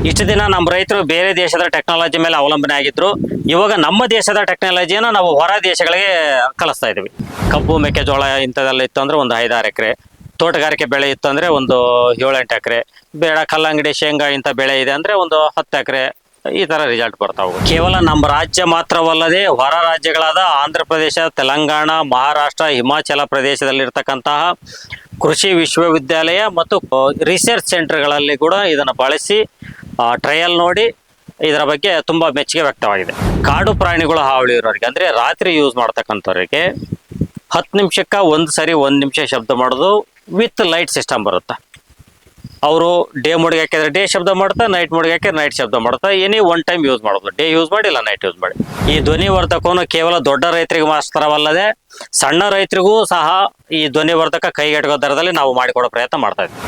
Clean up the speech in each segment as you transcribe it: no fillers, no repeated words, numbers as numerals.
ಇಷ್ಟು ದಿನ ನಮ್ಮ ರೈತರು ಬೇರೆ ದೇಶದ ಟೆಕ್ನಾಲಜಿ ಮೇಲೆ ಅವಲಂಬನೆ ಆಗಿದ್ರು. ಇವಾಗ ನಮ್ಮ ದೇಶದ ಟೆಕ್ನಾಲಜಿಯನ್ನು ನಾವು ಹೊರ ದೇಶಗಳಿಗೆ ಕಳಿಸ್ತಾ ಇದ್ದೀವಿ. ಕಬ್ಬು, ಮೆಕ್ಕೆಜೋಳ ಇಂಥದ್ದೆಲ್ಲ ಇತ್ತು ಅಂದರೆ ಒಂದು 5-6 ಎಕರೆ, ತೋಟಗಾರಿಕೆ ಬೆಳೆ ಇತ್ತು ಅಂದರೆ ಒಂದು 7-8 ಎಕರೆ, ಬೇಡ ಕಲ್ಲಂಗಡಿ, ಶೇಂಗಾ ಇಂಥ ಬೆಳೆ ಇದೆ ಅಂದರೆ ಒಂದು 10 ಎಕರೆ, ಈ ಥರ ರಿಸಲ್ಟ್ ಬರ್ತಾವೆ. ಕೇವಲ ನಮ್ಮ ರಾಜ್ಯ ಮಾತ್ರವಲ್ಲದೆ ಹೊರ ರಾಜ್ಯಗಳಾದ ಆಂಧ್ರ ಪ್ರದೇಶ, ತೆಲಂಗಾಣ, ಮಹಾರಾಷ್ಟ್ರ, ಹಿಮಾಚಲ ಪ್ರದೇಶದಲ್ಲಿರ್ತಕ್ಕಂತಹ ಕೃಷಿ ವಿಶ್ವವಿದ್ಯಾಲಯ ಮತ್ತು ರಿಸರ್ಚ್ ಸೆಂಟರ್ಗಳಲ್ಲಿ ಕೂಡ ಇದನ್ನು ಬಳಸಿ ಟ್ರಯಲ್ ನೋಡಿ ಇದರ ಬಗ್ಗೆ ತುಂಬ ಮೆಚ್ಚುಗೆ ವ್ಯಕ್ತವಾಗಿದೆ. ಕಾಡು ಪ್ರಾಣಿಗಳು ಹಾವಳಿ ಇರೋರಿಗೆ ಅಂದರೆ ರಾತ್ರಿ ಯೂಸ್ ಮಾಡ್ತಕ್ಕಂಥವ್ರಿಗೆ 10 ನಿಮಿಷಕ್ಕೆ ಒಂದು ಸರಿ 1 ನಿಮಿಷ ಶಬ್ದ ಮಾಡೋದು ವಿತ್ ಲೈಟ್ ಸಿಸ್ಟಮ್ ಬರುತ್ತೆ. ಅವರು ಡೇ ಮೋಡ್ಗೆ ಹಾಕಿದ್ರೆ ಡೇ ಶಬ್ದ ಮಾಡ್ತಾ, ನೈಟ್ ಮೋಡ್ಗೆ ಹಾಕಿದ್ರೆ ನೈಟ್ ಶಬ್ದ ಮಾಡ್ತಾ, ಏನೇ ಒನ್ ಟೈಮ್ ಯೂಸ್ ಮಾಡೋದು, ಡೇ ಯೂಸ್ ಮಾಡಿ ಇಲ್ಲ ನೈಟ್ ಯೂಸ್ ಮಾಡಿ. ಈ ಧ್ವನಿವರ್ಧಕವನ್ನು ಕೇವಲ ದೊಡ್ಡ ರೈತರಿಗೆ ಮಾತ್ರವಲ್ಲದೆ ಸಣ್ಣ ರೈತರಿಗೂ ಸಹ ಈ ಧ್ವನಿವರ್ಧಕ ಕೈಗೆಟಕೋ ದರದಲ್ಲಿ ನಾವು ಮಾಡಿಕೊಡೋ ಪ್ರಯತ್ನ ಮಾಡ್ತಾ ಇದ್ದೀವಿ.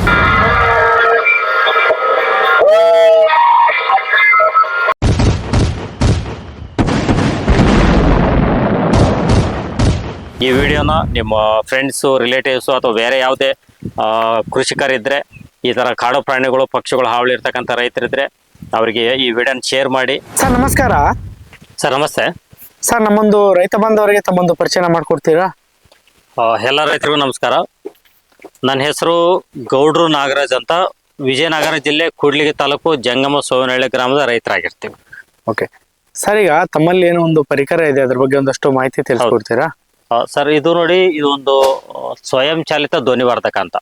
ಈ ವಿಡಿಯೋನ ನಿಮ್ಮ ಫ್ರೆಂಡ್ಸು, ರಿಲೇಟಿವ್ಸು ಅಥವಾ ಬೇರೆ ಯಾವುದೇ ಕೃಷಿಕರಿದ್ದರೆ, ಈ ಥರ ಕಾಡು ಪ್ರಾಣಿಗಳು, ಪಕ್ಷಿಗಳು ಹಾವಳಿ ಇರ್ತಕ್ಕಂಥ ರೈತರಿದ್ರೆ ಅವರಿಗೆ ಈ ವಿಡಿಯೋನ ಶೇರ್ ಮಾಡಿ. ಸರ್ ನಮಸ್ಕಾರ. ಸರ್ ನಮಸ್ತೆ. ಸರ್ ನಮ್ಮೊಂದು ರೈತ ಬಾಂಧವರಿಗೆ ತಮ್ಮೊಂದು ಪರಿಚಯ ಮಾಡಿಕೊಡ್ತೀರಾ? ಎಲ್ಲ ರೈತರಿಗೂ ನಮಸ್ಕಾರ. ನನ್ನ ಹೆಸರು ಗೌಡ್ರು ನಾಗರಾಜ್ ಅಂತ, ವಿಜಯನಗರ ಜಿಲ್ಲೆ ಕೂಡ್ಲಿಗಿ ತಾಲೂಕು ಜಂಗಮ ಸೋವನಹಳ್ಳಿ ಗ್ರಾಮದ ರೈತರಾಗಿರ್ತೀವಿ. ಓಕೆ ಸರ್, ಈಗ ತಮ್ಮಲ್ಲಿ ಏನೋ ಒಂದು ಪರಿಕರ ಇದೆ, ಅದ್ರ ಬಗ್ಗೆ ಒಂದಷ್ಟು ಮಾಹಿತಿ ತಿಳಿಸ್ಕೊಡ್ತೀರಾ? ಸರ್ ಇದು ನೋಡಿ, ಇದು ಒಂದು ಸ್ವಯಂ ಚಾಲಿತ ಧ್ವನಿವರ್ಧಕ ಅಂತ.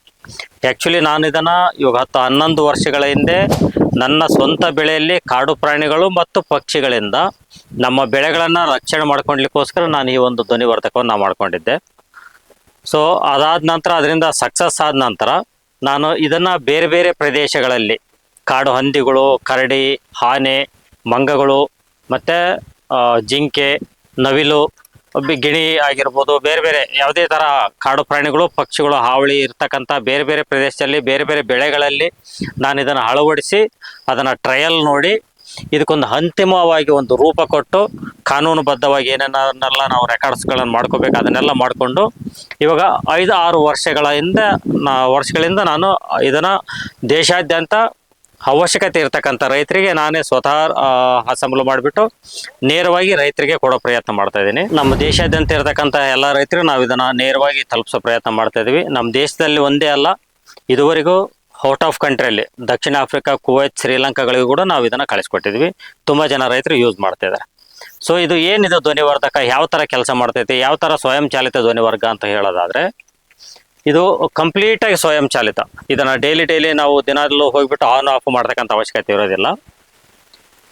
ಆ್ಯಕ್ಚುಲಿ ನಾನು ಇದನ್ನು ಇವಾಗ 10-11 ವರ್ಷಗಳ ಹಿಂದೆ ನನ್ನ ಸ್ವಂತ ಬೆಳೆಯಲ್ಲಿ ಕಾಡು ಪ್ರಾಣಿಗಳು ಮತ್ತು ಪಕ್ಷಿಗಳಿಂದ ನಮ್ಮ ಬೆಳೆಗಳನ್ನು ರಕ್ಷಣೆ ಮಾಡ್ಕೊಳ್ಲಿಕ್ಕೋಸ್ಕರ ನಾನು ಈ ಒಂದು ಧ್ವನಿವರ್ಧಕವನ್ನು ಮಾಡ್ಕೊಂಡಿದ್ದೆ. ಸೊ ಅದಾದ ನಂತರ ಅದರಿಂದ ಸಕ್ಸಸ್ ಆದ ನಂತರ ನಾನು ಇದನ್ನು ಬೇರೆ ಬೇರೆ ಪ್ರದೇಶಗಳಲ್ಲಿ ಕಾಡು ಹಂದಿಗಳು, ಕರಡಿ, ಆನೆ, ಮಂಗಗಳು ಮತ್ತು ಜಿಂಕೆ, ನವಿಲು, ಗಿಣಿ ಆಗಿರ್ಬೋದು, ಬೇರೆ ಬೇರೆ ಯಾವುದೇ ಥರ ಕಾಡು ಪ್ರಾಣಿಗಳು, ಪಕ್ಷಿಗಳು ಹಾವಳಿ ಇರ್ತಕ್ಕಂಥ ಬೇರೆ ಬೇರೆ ಪ್ರದೇಶದಲ್ಲಿ ಬೇರೆ ಬೇರೆ ಬೆಳೆಗಳಲ್ಲಿ ನಾನು ಇದನ್ನು ಅಳವಡಿಸಿ ಅದನ್ನು ಟ್ರಯಲ್ ನೋಡಿ ಇದಕ್ಕೊಂದು ಅಂತಿಮವಾಗಿ ಒಂದು ರೂಪ ಕೊಟ್ಟು ಕಾನೂನುಬದ್ಧವಾಗಿ ಏನೇನೆಲ್ಲ ನಾವು ರೆಕಾರ್ಡ್ಸ್ಗಳನ್ನು ಮಾಡ್ಕೋಬೇಕು ಅದನ್ನೆಲ್ಲ ಮಾಡಿಕೊಂಡು ಇವಾಗ 5-6 ವರ್ಷಗಳಿಂದ ನಾನು ಇದನ್ನು ದೇಶಾದ್ಯಂತ ಅವಶ್ಯಕತೆ ಇರ್ತಕ್ಕಂಥ ರೈತರಿಗೆ ನಾನೇ ಸ್ವತಃ ಅಸೆಂಬಲ್ ಮಾಡಿಬಿಟ್ಟು ನೇರವಾಗಿ ರೈತರಿಗೆ ಕೊಡೋ ಪ್ರಯತ್ನ ಮಾಡ್ತಾ ಇದ್ದೀನಿ. ನಮ್ಮ ದೇಶಾದ್ಯಂತ ಇರತಕ್ಕಂಥ ಎಲ್ಲ ರೈತರಿಗೆ ನಾವು ಇದನ್ನು ನೇರವಾಗಿ ತಲುಪಿಸೋ ಪ್ರಯತ್ನ ಮಾಡ್ತಾ ಇದ್ದೀವಿ. ನಮ್ಮ ದೇಶದಲ್ಲಿ ಒಂದೇ ಅಲ್ಲ, ಇದುವರೆಗೂ out of ಕಂಟ್ರಿಯಲ್ಲಿ Dakshina Africa, Kuwait, ಶ್ರೀಲಂಕಾಗಳಿಗೂ ಕೂಡ ನಾವು ಇದನ್ನು ಕಳಿಸ್ಕೊಟ್ಟಿದ್ವಿ. ತುಂಬ ಜನ ರೈತರು ಯೂಸ್ ಮಾಡ್ತಾ ಇದ್ದಾರೆ. ಸೊ ಇದು ಏನಿದೆ ಧ್ವನಿವರ್ಧಕ, ಯಾವ ಥರ ಕೆಲಸ ಮಾಡ್ತೈತಿ, ಯಾವ ಥರ ಸ್ವಯಂ ಚಾಲಿತ ಧ್ವನಿವರ್ಧಕ ಅಂತ ಹೇಳೋದಾದರೆ, ಇದು ಕಂಪ್ಲೀಟಾಗಿ ಸ್ವಯಂ ಚಾಲಿತ. ಇದನ್ನು ಡೈಲಿ ನಾವು ದಿನಾಲೂ ಹೋಗಿಬಿಟ್ಟು ಆನ್ ಆಫ್ ಮಾಡ್ತಕ್ಕಂಥ ಅವಶ್ಯಕತೆ ಇರೋದಿಲ್ಲ.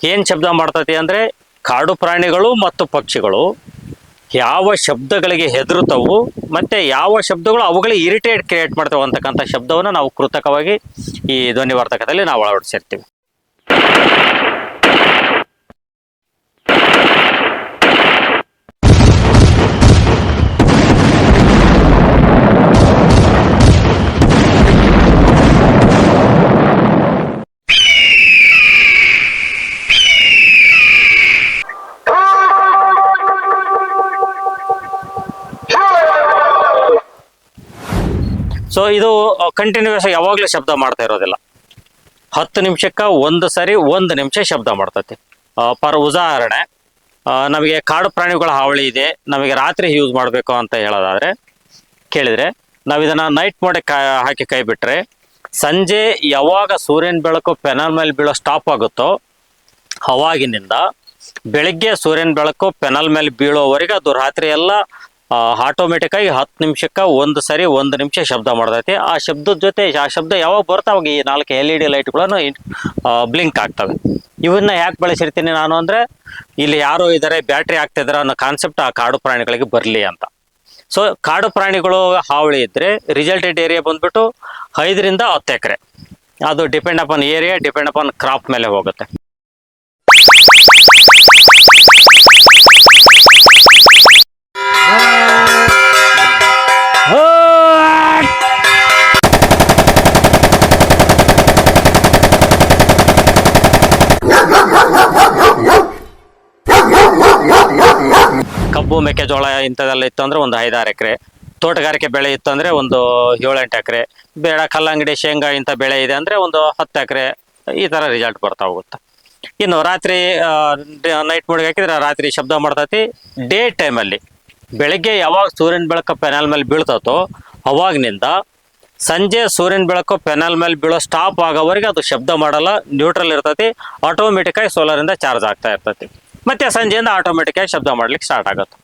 ಏನು ಶಬ್ದ ಮಾಡ್ತೈತಿ ಅಂದರೆ, ಕಾಡು ಪ್ರಾಣಿಗಳು ಮತ್ತು ಪಕ್ಷಿಗಳು ಯಾವ ಶಬ್ದಗಳಿಗೆ ಹೆದರುತ್ತವು ಮತ್ತು ಯಾವ ಶಬ್ದಗಳು ಅವುಗಳಿಗೆ ಇರಿಟೇಟ್ ಕ್ರಿಯೇಟ್ ಮಾಡ್ತವೆ ಅಂತಕ್ಕಂಥ ಶಬ್ದವನ್ನು ನಾವು ಕೃತಕವಾಗಿ ಈ ಧ್ವನಿವರ್ಧಕದಲ್ಲಿ ನಾವು ಅಳವಡಿಸಿರ್ತೀವಿ. ಸೊ ಇದು ಕಂಟಿನ್ಯೂಸ್ ಯಾವಾಗಲೂ ಶಬ್ದ ಮಾಡ್ತಾ ಇರೋದಿಲ್ಲ. 10 ನಿಮಿಷಕ್ಕೆ ಒಂದು ಸರಿ 1 ನಿಮಿಷ ಶಬ್ದ ಮಾಡ್ತೈತಿ. ಪರ್ ಉದಾಹರಣೆ, ನಮಗೆ ಕಾಡು ಪ್ರಾಣಿಗಳ ಹಾವಳಿ ಇದೆ, ನಮಗೆ ರಾತ್ರಿ ಯೂಸ್ ಮಾಡಬೇಕು ಅಂತ ಹೇಳೋದಾದರೆ ಕೇಳಿದರೆ, ನಾವು ಇದನ್ನು ನೈಟ್ ಮೋಡಿಗೆ ಹಾಕಿ ಕೈ ಬಿಟ್ಟರೆ ಸಂಜೆ ಯಾವಾಗ ಸೂರ್ಯನ ಬೆಳಕು ಪೆನಲ್ ಮೇಲೆ ಬೀಳೋ ಸ್ಟಾಪ್ ಆಗುತ್ತೋ ಅವಾಗಿನಿಂದ ಬೆಳಗ್ಗೆ ಸೂರ್ಯನ ಬೆಳಕು ಪೆನಲ್ ಮೇಲೆ ಬೀಳೋವರೆಗೆ ಅದು ರಾತ್ರಿ ಎಲ್ಲ ಆಟೋಮೆಟಿಕ್ಕಾಗಿ 10 ನಿಮಿಷಕ್ಕೆ ಒಂದು ಸರಿ 1 ನಿಮಿಷ ಶಬ್ದ ಮಾಡ್ತೈತಿ. ಆ ಶಬ್ದದ ಜೊತೆ ಆ ಶಬ್ದ ಯಾವಾಗ ಬರ್ತಾವಾಗ ಈ 4 LED ಲೈಟ್ಗಳನ್ನು ಬ್ಲಿಂಕ್ ಆಗ್ತವೆ. ಇವನ್ನ ಯಾಕೆ ಬಳಸಿರ್ತೀನಿ ನಾನು ಅಂದರೆ, ಇಲ್ಲಿ ಯಾರೋ ಇದ್ದಾರೆ, ಬ್ಯಾಟ್ರಿ ಆಗ್ತಿದ್ದಾರೆ ಅನ್ನೋ ಕಾನ್ಸೆಪ್ಟ್ ಆ ಕಾಡು ಪ್ರಾಣಿಗಳಿಗೆ ಬರಲಿ ಅಂತ. ಸೊ ಕಾಡು ಪ್ರಾಣಿಗಳು ಹಾವಳಿ ಇದ್ದರೆ ರಿಸಲ್ಟೆಡ್ ಏರಿಯಾ ಬಂದ್ಬಿಟ್ಟು 5ರಿಂದ 10 ಎಕರೆ. ಅದು depend upon area, depend upon crop ಮೇಲೆ ಹೋಗುತ್ತೆ. ಕಬ್ಬು, ಮೆಕ್ಕೆಜೋಳ ಇಂಥದ್ದೆಲ್ಲ ಇತ್ತು ಅಂದರೆ ಒಂದು 5-6 ಎಕರೆ, ತೋಟಗಾರಿಕೆ ಬೆಳೆ ಇತ್ತು ಅಂದರೆ ಒಂದು 7-8 ಎಕರೆ, ಬೇಡ ಕಲ್ಲಂಗಡಿ, ಶೇಂಗಾ ಇಂಥ ಬೆಳೆ ಇದೆ ಅಂದರೆ ಒಂದು 10 ಎಕರೆ, ಈ ಥರ ರಿಸಲ್ಟ್ ಬರ್ತಾ ಹೋಗುತ್ತೆ. ಇನ್ನು ರಾತ್ರಿ ನೈಟ್ ಮೋಡ್ಗೆ ಹಾಕಿದ್ರೆ ರಾತ್ರಿ ಶಬ್ದ ಮಾಡ್ತೈತಿ. ಡೇ ಟೈಮಲ್ಲಿ ಬೆಳಗ್ಗೆ ಯಾವಾಗ ಸೂರ್ಯನ ಬೆಳಕು ಪೆನಲ್ ಮೇಲೆ ಬೀಳ್ತತೋ ಅವಾಗಿನಿಂದ ಸಂಜೆ ಸೂರ್ಯನ ಬೆಳಕು ಪೆನಲ್ ಮೇಲೆ ಬೀಳೋ ಸ್ಟಾಪ್ ಆಗೋವರೆಗೆ ಅದು ಶಬ್ದ ಮಾಡಲ್ಲ, ನ್ಯೂಟ್ರಲ್ ಇರ್ತೈತಿ. ಆಟೋಮೆಟಿಕ್ಕಾಗಿ ಸೋಲಾರಿಂದ ಚಾರ್ಜ್ ಆಗ್ತಾ ಇರ್ತೈತಿ. ಮತ್ತು ಸಂಜೆಯಿಂದ ಆಟೋಮೆಟಿಕ್ಕಾಗಿ ಶಬ್ದ ಮಾಡ್ಲಿಕ್ಕೆ ಸ್ಟಾರ್ಟ್ ಆಗುತ್ತೆ.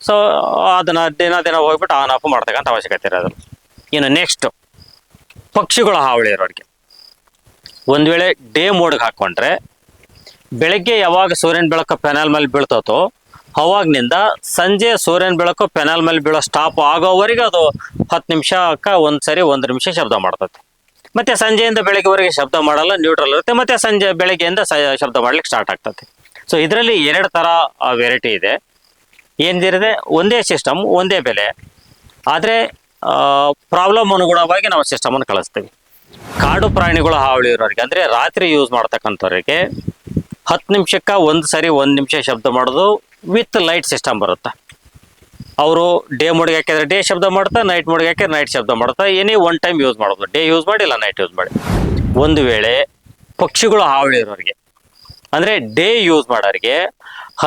ಸೊ ಅದನ್ನು ದಿನ ಹೋಗ್ಬಿಟ್ಟು ಆನ್ ಆಫ್ ಮಾಡ್ತಕ್ಕಂಥ ಅವಶ್ಯಕತೆ ಇರೋದು. ಇನ್ನು ನೆಕ್ಸ್ಟ್ ಪಕ್ಷಿಗಳ ಹಾವಳಿ ಇರೋರಿಗೆ ಒಂದು ವೇಳೆ ಡೇ ಮೋಡ್ಗೆ ಹಾಕ್ಕೊಂಡ್ರೆ ಬೆಳಗ್ಗೆ ಯಾವಾಗ ಸೂರ್ಯನ ಬೆಳಕು ಪೆನಲ್ ಮೇಲೆ ಬೀಳ್ತತೋ ಅವಾಗ್ನಿಂದ ಸಂಜೆ ಸೂರ್ಯನ ಬೆಳಕು ಪೆನಲ್ ಮೇಲೆ ಬೀಳೋ ಸ್ಟಾಪ್ ಆಗೋವರೆಗೆ ಅದು 10 ನಿಮಿಷಕ್ಕೆ ಒಂದ್ಸರಿ 1 ನಿಮಿಷ ಶಬ್ದ ಮಾಡ್ತದೆ. ಮತ್ತೆ ಸಂಜೆಯಿಂದ ಬೆಳಗ್ಗೆವರೆಗೆ ಶಬ್ದ ಮಾಡಲ್ಲ, ನ್ಯೂಟ್ರಲ್ ಇರುತ್ತೆ. ಮತ್ತೆ ಸಂಜೆ ಬೆಳಗ್ಗೆಯಿಂದ ಶಬ್ದ ಮಾಡ್ಲಿಕ್ಕೆ ಸ್ಟಾರ್ಟ್ ಆಗ್ತದೆ. ಸೊ ಇದರಲ್ಲಿ 2 ಥರ ವೆರೈಟಿ ಇದೆ. ಏನಿದೆ, ಒಂದೇ ಸಿಸ್ಟಮ್ ಒಂದೇ ಬೆಲೆ, ಆದರೆ ಪ್ರಾಬ್ಲಮ್ ಅನುಗುಣವಾಗಿ ನಾವು ಸಿಸ್ಟಮನ್ನು ಕಳಿಸ್ತೀವಿ. ಕಾಡು ಪ್ರಾಣಿಗಳ ಹಾವಳಿ ಇರೋರಿಗೆ ಅಂದರೆ ರಾತ್ರಿ ಯೂಸ್ ಮಾಡ್ತಕ್ಕಂಥವ್ರಿಗೆ 10 ನಿಮಿಷಕ್ಕೆ ಒಂದು ಸರಿ 1 ನಿಮಿಷ ಶಬ್ದ ಮಾಡೋದು ವಿತ್ ಲೈಟ್ ಸಿಸ್ಟಮ್ ಬರುತ್ತೆ. ಅವರು ಡೇ ಮೋಡ್ಗೆ ಹಾಕಿದ್ರೆ ಡೇ ಶಬ್ದ ಮಾಡ್ತಾ, ನೈಟ್ ಮೋಡ್ಗೆ ಹಾಕಿದ್ರೆ ನೈಟ್ ಶಬ್ದ ಮಾಡ್ತಾ, ಏನೇ ಒನ್ ಟೈಮ್ ಯೂಸ್ ಮಾಡೋದು, ಡೇ ಯೂಸ್ ಮಾಡಿ ಇಲ್ಲ ನೈಟ್ ಯೂಸ್ ಮಾಡಿ. ಒಂದು ವೇಳೆ ಪಕ್ಷಿಗಳು ಹಾವಳಿ ಇರೋರಿಗೆ ಅಂದರೆ ಡೇ ಯೂಸ್ ಮಾಡೋರಿಗೆ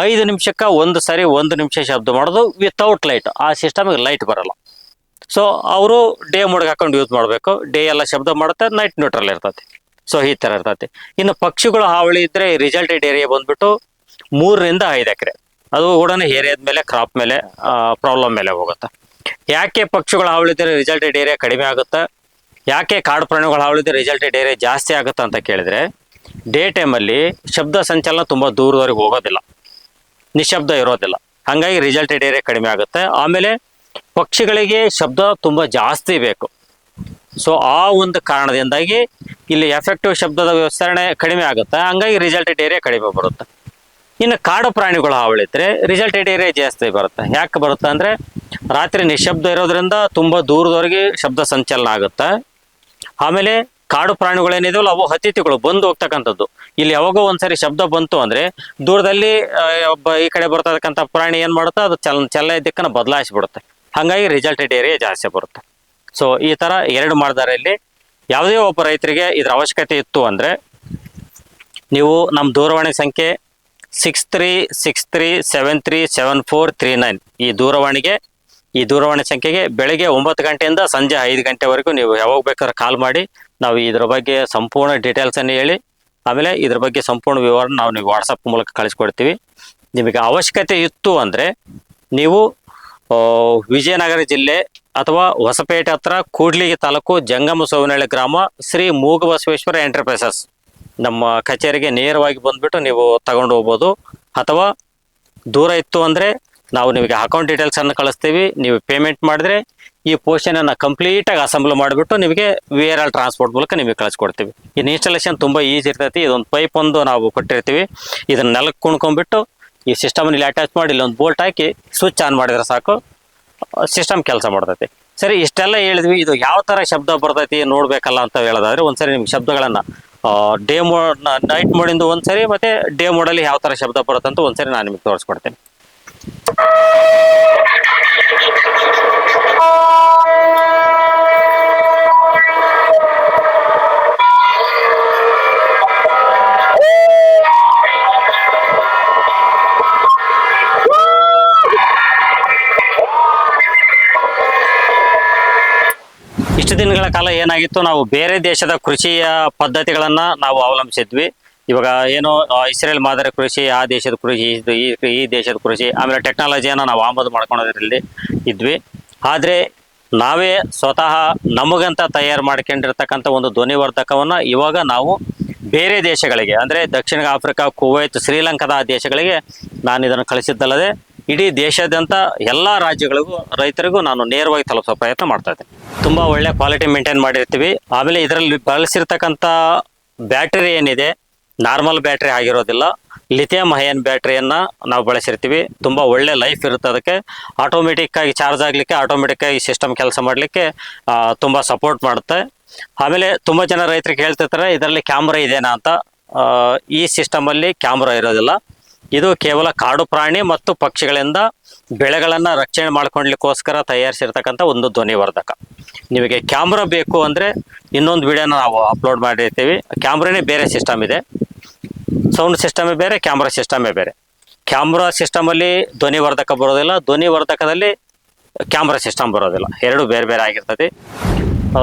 5 ನಿಮಿಷಕ್ಕೆ ಒಂದು ಸರಿ 1 ನಿಮಿಷ ಶಬ್ದ ಮಾಡೋದು ವಿತೌಟ್ ಲೈಟ್. ಆ ಸಿಸ್ಟಮಿಗೆ ಲೈಟ್ ಬರಲ್ಲ. ಸೊ ಅವರು ಡೇ ಮೋಡ್ಗೆ ಹಾಕೊಂಡು ಯೂಸ್ ಮಾಡಬೇಕು. ಡೇ ಎಲ್ಲ ಶಬ್ದ ಮಾಡುತ್ತೆ, ನೈಟ್ ನ್ಯೂಟ್ರಲ್ ಇರ್ತೈತಿ. ಸೊ ಈ ಥರ ಇರ್ತೈತಿ. ಇನ್ನು ಪಕ್ಷಿಗಳು ಹಾವಳಿ ಇದ್ದರೆ ರಿಸಲ್ಟೆಡ್ ಏರಿಯಾ ಬಂದ್ಬಿಟ್ಟು 3 ರಿಂದ 5 ಎಕರೆ. ಅದು ಕೂಡ ಏರಿಯಾದ ಮೇಲೆ, ಕ್ರಾಪ್ ಮೇಲೆ, ಪ್ರಾಬ್ಲಮ್ ಮೇಲೆ ಹೋಗುತ್ತೆ. ಯಾಕೆ ಪಕ್ಷಿಗಳ ಹಾವಳಿ ಇದ್ದರೆ ರಿಸಲ್ಟೆಡ್ ಏರಿಯಾ ಕಡಿಮೆ ಆಗುತ್ತೆ, ಯಾಕೆ ಕಾಡು ಪ್ರಾಣಿಗಳ ಹಾವಳಿ ಇದ್ದರೆ ರಿಸಲ್ಟೆಡ್ ಏರಿಯಾ ಜಾಸ್ತಿ ಆಗುತ್ತೆ ಅಂತ ಕೇಳಿದರೆ, ಡೇ ಟೈಮಲ್ಲಿ ಶಬ್ದ ಸಂಚಲನ ತುಂಬ ದೂರದವರೆಗೆ ಹೋಗೋದಿಲ್ಲ, ನಿಶಬ್ದ ಇರೋದಿಲ್ಲ. ಹಾಗಾಗಿ ರಿಸಲ್ಟೆಡ್ ಏರಿಯಾ ಕಡಿಮೆ ಆಗುತ್ತೆ. ಆಮೇಲೆ ಪಕ್ಷಿಗಳಿಗೆ ಶಬ್ದ ತುಂಬ ಜಾಸ್ತಿ ಬೇಕು. ಸೊ ಆ ಒಂದು ಕಾರಣದಿಂದಾಗಿ ಇಲ್ಲಿ ಎಫೆಕ್ಟಿವ್ ಶಬ್ದದ ವಿಸ್ತರಣೆ ಕಡಿಮೆ ಆಗುತ್ತೆ. ಹಂಗಾಗಿ ರಿಸಲ್ಟೆಡ್ ಏರಿಯಾ ಕಡಿಮೆ ಬರುತ್ತೆ. ಇನ್ನು ಕಾಡು ಪ್ರಾಣಿಗಳ ಹಾವಳಿ ಇದ್ದರೆ ರಿಸಲ್ಟೆಡ್ ಏರಿಯಾ ಜಾಸ್ತಿ ಬರುತ್ತೆ. ಯಾಕೆ ಬರುತ್ತೆ ಅಂದರೆ ರಾತ್ರಿ ನಿಶಬ್ದ ಇರೋದ್ರಿಂದ ತುಂಬ ದೂರದವರೆಗೆ ಶಬ್ದ ಸಂಚಲನ ಆಗುತ್ತೆ. ಆಮೇಲೆ ಕಾಡು ಪ್ರಾಣಿಗಳೇನಿದೆಯಲ್ಲ ಅವು ಅತಿಥಿಗಳು ಬಂದು ಹೋಗ್ತಕ್ಕಂಥದ್ದು. ಇಲ್ಲಿ ಯಾವಾಗೋ ಒಂದ್ಸರಿ ಶಬ್ದ ಬಂತು ಅಂದರೆ ದೂರದಲ್ಲಿ ಈ ಕಡೆ ಬರ್ತಕ್ಕಂಥ ಪ್ರಾಣಿ ಏನು ಮಾಡುತ್ತೆ, ಅದು ಚಲನೆ ದಿಕ್ಕನ್ನು ಬದಲಾಯಿಸಿಬಿಡುತ್ತೆ. ಹಾಗಾಗಿ ರಿಸಲ್ಟೆಡ್ ಏರಿಯಾ ಜಾಸ್ತಿ ಬರುತ್ತೆ. ಸೊ ಈ ಥರ 2 ಮಾಡಿದಾರಲ್ಲಿ ಯಾವುದೇ ಒಬ್ಬ ರೈತರಿಗೆ ಇದರ ಅವಶ್ಯಕತೆ ಇತ್ತು ಅಂದರೆ ನೀವು ನಮ್ಮ ದೂರವಾಣಿ ಸಂಖ್ಯೆ 6363737439 ಈ ದೂರವಾಣಿ ಸಂಖ್ಯೆಗೆ ಬೆಳಗ್ಗೆ 9 ಗಂಟೆಯಿಂದ ಸಂಜೆ 5 ಗಂಟೆವರೆಗೂ ನೀವು ಯಾವಾಗ ಬೇಕಾದ್ರೆ ಕಾಲ್ ಮಾಡಿ ನಾವು ಇದರ ಬಗ್ಗೆ ಸಂಪೂರ್ಣ ಡೀಟೇಲ್ಸನ್ನು ಹೇಳಿ ಆಮೇಲೆ ಇದ್ರ ಬಗ್ಗೆ ಸಂಪೂರ್ಣ ವಿವರ ನಾವು ನೀವು ವಾಟ್ಸಪ್ ಮೂಲಕ ಕಳಿಸ್ಕೊಡ್ತೀವಿ. ನಿಮಗೆ ಅವಶ್ಯಕತೆ ಇತ್ತು ಅಂದರೆ ನೀವು ವಿಜಯನಗರ ಜಿಲ್ಲೆ ಅಥವಾ ಹೊಸಪೇಟೆ ಹತ್ರ ಕೂಡ್ಲಿಗಿ ತಾಲೂಕು ಜಂಗಮ ಸೋವನಹಳ್ಳಿ ಗ್ರಾಮ ಶ್ರೀ ಮೂಗಬಸವೇಶ್ವರ ಎಂಟರ್ಪ್ರೈಸಸ್ ನಮ್ಮ ಕಚೇರಿಗೆ ನೇರವಾಗಿ ಬಂದುಬಿಟ್ಟು ನೀವು ತಗೊಂಡು ಹೋಗ್ಬೋದು. ಅಥವಾ ದೂರ ಇತ್ತು ಅಂದರೆ ನಾವು ನಿಮಗೆ ಅಕೌಂಟ್ ಡೀಟೇಲ್ಸನ್ನು ಕಳಿಸ್ತೀವಿ. ನೀವು ಪೇಮೆಂಟ್ ಮಾಡಿದ್ರೆ ಈ ಪೋರ್ಷನನ್ನು ಕಂಪ್ಲೀಟಾಗಿ ಅಸೆಂಬಲ್ ಮಾಡಿಬಿಟ್ಟು ನಿಮಗೆ VRL ಟ್ರಾನ್ಸ್ಪೋರ್ಟ್ ಮೂಲಕ ನಿಮಗೆ ಕಳಿಸ್ಕೊಡ್ತೀವಿ. ಇನ್ನು ಇನ್ಸ್ಟಾಲೇಷನ್ ತುಂಬ ಈಸಿ ಇರ್ತೈತಿ. ಇದೊಂದು ಪೈಪ್ ಒಂದು ನಾವು ಕೊಟ್ಟಿರ್ತೀವಿ. ಇದನ್ನು ನೆಲಕ್ಕೆ ಕುಣ್ಕೊಂಡ್ಬಿಟ್ಟು ಈ ಸಿಸ್ಟಮನ್ನು ಇಲ್ಲಿ ಅಟ್ಯಾಚ್ ಮಾಡಿ ಇಲ್ಲೊಂದು ಬೋಲ್ಟ್ ಹಾಕಿ ಸ್ವಿಚ್ ಆನ್ ಮಾಡಿದ್ರೆ ಸಾಕು, ಸಿಸ್ಟಮ್ ಕೆಲಸ ಮಾಡ್ತೈತಿ. ಸರಿ, ಇಷ್ಟೆಲ್ಲ ಹೇಳಿದ್ವಿ. ಇದು ಯಾವ ಥರ ಶಬ್ದ ಬರ್ತೈತಿ ನೋಡಬೇಕಲ್ಲ ಅಂತ ಹೇಳೋದಾದ್ರೆ ಒಂದ್ಸರಿ ನಿಮ್ಗೆ ಶಬ್ದಗಳನ್ನು ಡೇ ಮೋಡ್, ನೈಟ್ ಮೋಡಿಂದ ಒಂದ್ಸರಿ ಮತ್ತು ಡೇ ಮೋಡಲ್ಲಿ ಯಾವ ಥರ ಶಬ್ದ ಬರುತ್ತೆ ಅಂತ ಒಂದ್ಸರಿ ನಾನು ನಿಮಗೆ ತೋರಿಸ್ಕೊಡ್ತೇನೆ. ಇಷ್ಟು ದಿನಗಳ ಕಾಲ ಏನಾಗಿತ್ತು, ನಾವು ಬೇರೆ ದೇಶದ ಕೃಷಿಯ ಪದ್ಧತಿಗಳನ್ನು ನಾವು ಅವಲಂಬಿಸಿದ್ವಿ. ಇವಾಗ ಏನು ಇಸ್ರೇಲ್ ಮಾದರಿ ಕೃಷಿ, ಆ ದೇಶದ ಕೃಷಿ, ಈ ದೇಶದ ಕೃಷಿ, ಆಮೇಲೆ ಟೆಕ್ನಾಲಜಿಯನ್ನು ನಾವು ಆಮದು ಮಾಡ್ಕೊಳೋದ್ರಲ್ಲಿ ಇದ್ವಿ. ಆದರೆ ನಾವೇ ಸ್ವತಃ ನಮಗಂತ ತಯಾರು ಮಾಡ್ಕೊಂಡಿರ್ತಕ್ಕಂಥ ಒಂದು ಧ್ವನಿವರ್ಧಕವನ್ನು ಇವಾಗ ನಾವು ಬೇರೆ ದೇಶಗಳಿಗೆ ಅಂದರೆ ದಕ್ಷಿಣ ಆಫ್ರಿಕಾ, ಕುವೈತ್, ಶ್ರೀಲಂಕಾದ ದೇಶಗಳಿಗೆ ನಾನು ಇದನ್ನು ಕಳಿಸಿದ್ದಲ್ಲದೆ ಇಡೀ ದೇಶಾದ್ಯಂತ ಎಲ್ಲ ರಾಜ್ಯಗಳಿಗೂ ರೈತರಿಗೂ ನಾನು ನೇರವಾಗಿ ತಲುಪಿಸೋ ಪ್ರಯತ್ನ ಮಾಡ್ತಾ ಇದ್ದೇನೆ. ತುಂಬ ಒಳ್ಳೆ ಕ್ವಾಲಿಟಿ ಮೇಂಟೈನ್ ಮಾಡಿರ್ತೀವಿ. ಆಮೇಲೆ ಇದರಲ್ಲಿ ಬಳಸಿರ್ತಕ್ಕಂಥ ಬ್ಯಾಟರಿ ಏನಿದೆ ನಾರ್ಮಲ್ ಬ್ಯಾಟ್ರಿ ಆಗಿರೋದಿಲ್ಲ, ಲಿಥಿಯಂ ಅಯಾನ್ ಬ್ಯಾಟ್ರಿಯನ್ನು ನಾವು ಬಳಸಿರ್ತೀವಿ. ತುಂಬ ಒಳ್ಳೆ ಲೈಫ್ ಇರುತ್ತೆ. ಅದಕ್ಕೆ ಆಟೋಮೆಟಿಕ್ಕಾಗಿ ಚಾರ್ಜ್ ಆಗಲಿಕ್ಕೆ, ಆಟೋಮೆಟಿಕ್ಕಾಗಿ ಸಿಸ್ಟಮ್ ಕೆಲಸ ಮಾಡಲಿಕ್ಕೆ ತುಂಬ ಸಪೋರ್ಟ್ ಮಾಡುತ್ತೆ. ಆಮೇಲೆ ತುಂಬ ಜನ ರೈತರಿಗೆ ಹೇಳ್ತಿರ್ತಾರೆ ಇದರಲ್ಲಿ ಕ್ಯಾಮ್ರಾ ಇದೆನಾ ಅಂತ. ಈ ಸಿಸ್ಟಮಲ್ಲಿ ಕ್ಯಾಮ್ರಾ ಇರೋದಿಲ್ಲ. ಇದು ಕೇವಲ ಕಾಡು ಪ್ರಾಣಿ ಮತ್ತು ಪಕ್ಷಿಗಳಿಂದ ಬೆಳೆಗಳನ್ನು ರಕ್ಷಣೆ ಮಾಡ್ಕೊಳ್ಲಿಕ್ಕೋಸ್ಕರ ತಯಾರಿಸಿರ್ತಕ್ಕಂಥ ಒಂದು ಧ್ವನಿವರ್ಧಕ. ನಿಮಗೆ ಕ್ಯಾಮ್ರಾ ಬೇಕು ಅಂದರೆ ಇನ್ನೊಂದು ವಿಡಿಯೋನ ನಾವು ಅಪ್ಲೋಡ್ ಮಾಡಿರ್ತೀವಿ. ಕ್ಯಾಮ್ರಾನೇ ಬೇರೆ ಸಿಸ್ಟಮ್ ಇದೆ, ಸೌಂಡ್ ಸಿಸ್ಟಮೇ ಬೇರೆ, ಕ್ಯಾಮ್ರಾ ಸಿಸ್ಟಮೇ ಬೇರೆ. ಕ್ಯಾಮ್ರಾ ಸಿಸ್ಟಮಲ್ಲಿ ಧ್ವನಿವರ್ಧಕ ಬರೋದಿಲ್ಲ, ಧ್ವನಿವರ್ಧಕದಲ್ಲಿ ಕ್ಯಾಮ್ರಾ ಸಿಸ್ಟಮ್ ಬರೋದಿಲ್ಲ, ಎರಡು ಬೇರೆ ಬೇರೆ ಆಗಿರ್ತದೆ.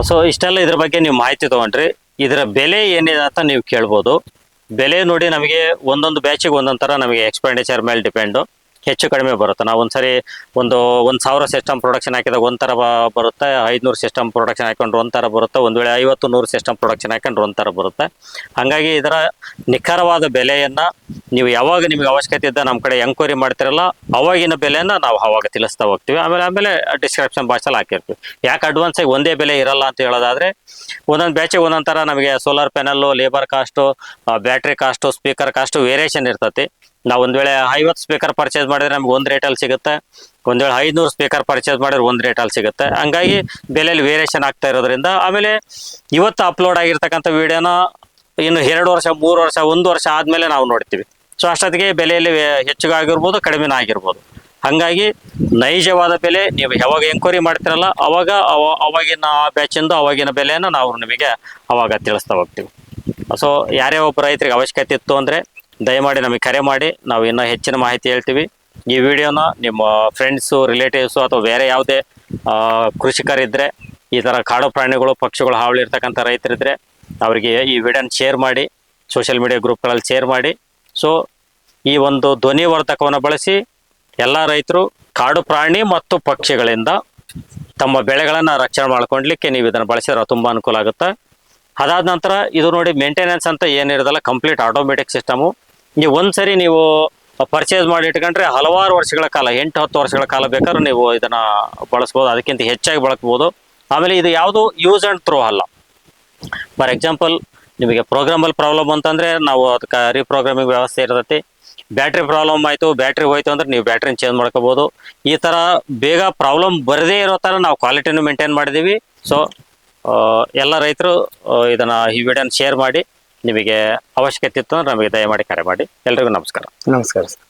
ಸೊ ಇಷ್ಟೆಲ್ಲ ಇದ್ರ ಬಗ್ಗೆ ನೀವು ಮಾಹಿತಿ ತೊಗೊಂಡ್ರಿ. ಇದರ ಬೆಲೆ ಏನಿದೆ ಅಂತ ನೀವು ಕೇಳ್ಬೋದು. ಬೆಲೆ ನೋಡಿ, ನಮಗೆ ಒಂದೊಂದು ಬ್ಯಾಚಿಗೆ ಒಂದೊಂದು ಥರ ನಮಗೆ ಎಕ್ಸ್ಪೆಂಡಿಚರ್ ಮೇಲೆ ಡಿಪೆಂಡು, ಹೆಚ್ಚು ಕಡಿಮೆ ಬರುತ್ತೆ. ನಾವು ಒಂದ್ಸರಿ 1,000 ಸಿಸ್ಟಮ್ ಪ್ರೊಡಕ್ಷನ್ ಹಾಕಿದಾಗ ಒಂಥರ ಬರುತ್ತೆ, 500 ಸಿಸ್ಟಮ್ ಪ್ರೊಡಕ್ಷನ್ ಹಾಕೊಂಡ್ರೆ ಒಂಥರ ಬರುತ್ತೆ, ಒಂದು ವೇಳೆ 50-100 ಸಿಸ್ಟಮ್ ಪ್ರೊಡಕ್ಷನ್ ಹಾಕೊಂಡ್ರೆ ಒಂಥರ ಬರುತ್ತೆ. ಹಾಗಾಗಿ ಇದರ ನಿಖರವಾದ ಬೆಲೆಯನ್ನು ನೀವು ಯಾವಾಗ ನಿಮಗೆ ಅವಶ್ಯಕತೆ ಇದ್ದ ನಮ್ಮ ಕಡೆ ಎಂಕ್ವೈರಿ ಮಾಡ್ತಿರಲ್ಲ, ಅವಾಗಿನ ಬೆಲೆಯನ್ನು ನಾವು ಅವಾಗ ತಿಳಿಸ್ತಾ ಹೋಗ್ತೀವಿ. ಆಮೇಲೆ ಡಿಸ್ಕ್ರಿಪ್ಷನ್ ಬಾಕ್ಸಲ್ಲಿ ಹಾಕಿರ್ತೀವಿ. ಯಾಕೆ ಅಡ್ವಾನ್ಸಾಗಿ ಒಂದೇ ಬೆಲೆ ಇರಲ್ಲ ಅಂತ ಹೇಳೋದಾದರೆ, ಒಂದೊಂದು ಬ್ಯಾಚಿಗೆ ಒಂದೊಂದು ಥರ ನಮಗೆ solar panel, labour cost, battery cost, speaker cost variation ಇರ್ತೈತಿ. ನಾವು ಒಂದು ವೇಳೆ 50 ಸ್ಪೀಕರ್ ಪರ್ಚೇಸ್ ಮಾಡಿದ್ರೆ ನಮ್ಗೆ ಒಂದು ರೇಟಲ್ಲಿ ಸಿಗುತ್ತೆ, ಒಂದು ವೇಳೆ 500 ಸ್ಪೀಕರ್ ಪರ್ಚೇಸ್ ಮಾಡಿದ್ರೆ ಒಂದು ರೇಟಲ್ಲಿ ಸಿಗುತ್ತೆ. ಹಂಗಾಗಿ ಬೆಲೆಯಲ್ಲಿ ವೇರಿಯೇಷನ್ ಆಗ್ತಾ ಇರೋದ್ರಿಂದ, ಆಮೇಲೆ ಇವತ್ತು ಅಪ್ಲೋಡ್ ಆಗಿರ್ತಕ್ಕಂಥ ವಿಡಿಯೋನ ಇನ್ನು 2 ವರ್ಷ, 3 ವರ್ಷ, 1 ವರ್ಷ ಆದಮೇಲೆ ನಾವು ನೋಡ್ತೀವಿ. ಸೊ ಅಷ್ಟೊತ್ತಿಗೆ ಬೆಲೆಯಲ್ಲಿ ಹೆಚ್ಚಿಗಾಗಿರ್ಬೋದು, ಕಡಿಮೆನೂ ಆಗಿರ್ಬೋದು. ಹಾಗಾಗಿ ನೈಜವಾದ ಬೆಲೆ ನೀವು ಯಾವಾಗ ಎಂಕ್ವೈರಿ ಮಾಡ್ತಿರಲ್ಲ, ಅವಾಗಿನ ಬ್ಯಾಚಿಂದು ಅವಾಗಿನ ಬೆಲೆಯನ್ನು ನಾವು ನಿಮಗೆ ಅವಾಗ ತಿಳಿಸ್ತಾ ಹೋಗ್ತೀವಿ. ಸೊ ಯಾರೇ ಒಬ್ಬ ರೈತರಿಗೆ ಅವಶ್ಯಕತೆ ಇತ್ತು ಅಂದರೆ ದಯಮಾಡಿ ನಮಗೆ ಕರೆ ಮಾಡಿ, ನಾವು ಇನ್ನೂ ಹೆಚ್ಚಿನ ಮಾಹಿತಿ ಹೇಳ್ತೀವಿ. ಈ ವಿಡಿಯೋನ ನಿಮ್ಮ ಫ್ರೆಂಡ್ಸು, ರಿಲೇಟಿವ್ಸು ಅಥವಾ ಬೇರೆ ಯಾವುದೇ ಕೃಷಿಕರಿದ್ದರೆ, ಈ ಥರ ಕಾಡು ಪ್ರಾಣಿಗಳು, ಪಕ್ಷಿಗಳು ಹಾವಳಿ ಇರ್ತಕ್ಕಂಥ ರೈತರಿದ್ದರೆ ಅವರಿಗೆ ಈ ವಿಡಿಯೋನ ಶೇರ್ ಮಾಡಿ, ಸೋಷಿಯಲ್ ಮೀಡಿಯಾ ಗ್ರೂಪ್ಗಳಲ್ಲಿ ಶೇರ್ ಮಾಡಿ. ಸೊ ಈ ಒಂದು ಧ್ವನಿವರ್ಧಕವನ್ನು ಬಳಸಿ ಎಲ್ಲ ರೈತರು ಕಾಡು ಪ್ರಾಣಿ ಮತ್ತು ಪಕ್ಷಿಗಳಿಂದ ತಮ್ಮ ಬೆಳೆಗಳನ್ನು ರಕ್ಷಣೆ ಮಾಡ್ಕೊಳ್ಲಿಕ್ಕೆ ನೀವು ಇದನ್ನು ಬಳಸಿದ್ರೆ ತುಂಬ ಅನುಕೂಲ ಆಗುತ್ತೆ. ಅದಾದ ನಂತರ ಇದು ನೋಡಿ, ಮೇಂಟೆನೆನ್ಸ್ ಅಂತ ಏನಿರೋದಲ್ಲ, ಕಂಪ್ಲೀಟ್ ಆಟೋಮೆಟಿಕ್ ಸಿಸ್ಟಮು. ನೀವು ಒಂದ್ಸರಿ ನೀವು ಪರ್ಚೇಸ್ ಮಾಡಿ ಇಟ್ಕೊಂಡ್ರೆ ಹಲವಾರು ವರ್ಷಗಳ ಕಾಲ, 8-10 ವರ್ಷಗಳ ಕಾಲ ಬೇಕಾದ್ರೂ ನೀವು ಇದನ್ನು ಬಳಸ್ಬೋದು, ಅದಕ್ಕಿಂತ ಹೆಚ್ಚಾಗಿ ಬಳಸ್ಬೋದು. ಆಮೇಲೆ ಇದು ಯಾವುದು ಯೂಸ್ ಆ್ಯಂಡ್ ಥ್ರೋ ಅಲ್ಲ. ಫಾರ್ ಎಕ್ಸಾಂಪಲ್, ನಿಮಗೆ ಪ್ರೋಗ್ರಾಮಲ್ಲಿ ಪ್ರಾಬ್ಲಮ್ ಅಂತಂದರೆ ನಾವು ಅದಕ್ಕೆ ರೀಪ್ರೋಗ್ರಾಮಿಂಗ್ ವ್ಯವಸ್ಥೆ ಇರ್ತೈತಿ. ಬ್ಯಾಟ್ರಿ ಪ್ರಾಬ್ಲಮ್ ಆಯಿತು, ಬ್ಯಾಟ್ರಿ ಹೋಯ್ತು ಅಂದರೆ ನೀವು ಬ್ಯಾಟ್ರಿನ ಚೇಂಜ್ ಮಾಡ್ಕೋಬೋದು. ಈ ಥರ ಬೇಗ ಪ್ರಾಬ್ಲಮ್ ಬರದೇ ಇರೋ ಥರ ನಾವು ಕ್ವಾಲಿಟಿನೂ ಮೇಂಟೈನ್ ಮಾಡಿದ್ದೀವಿ. ಸೊ ಎಲ್ಲ ರೈತರು ಇದನ್ನು ಈ ವಿಡಿಯೋನ ಶೇರ್ ಮಾಡಿ, ನಿಮಗೆ ಅವಶ್ಯಕತೆ ಇತ್ತು ಅಂದರೆ ನಮಗೆ ದಯಮಾಡಿ ಕರೆ ಮಾಡಿ. ಎಲ್ರಿಗೂ ನಮಸ್ಕಾರ. ನಮಸ್ಕಾರ ಸರ್.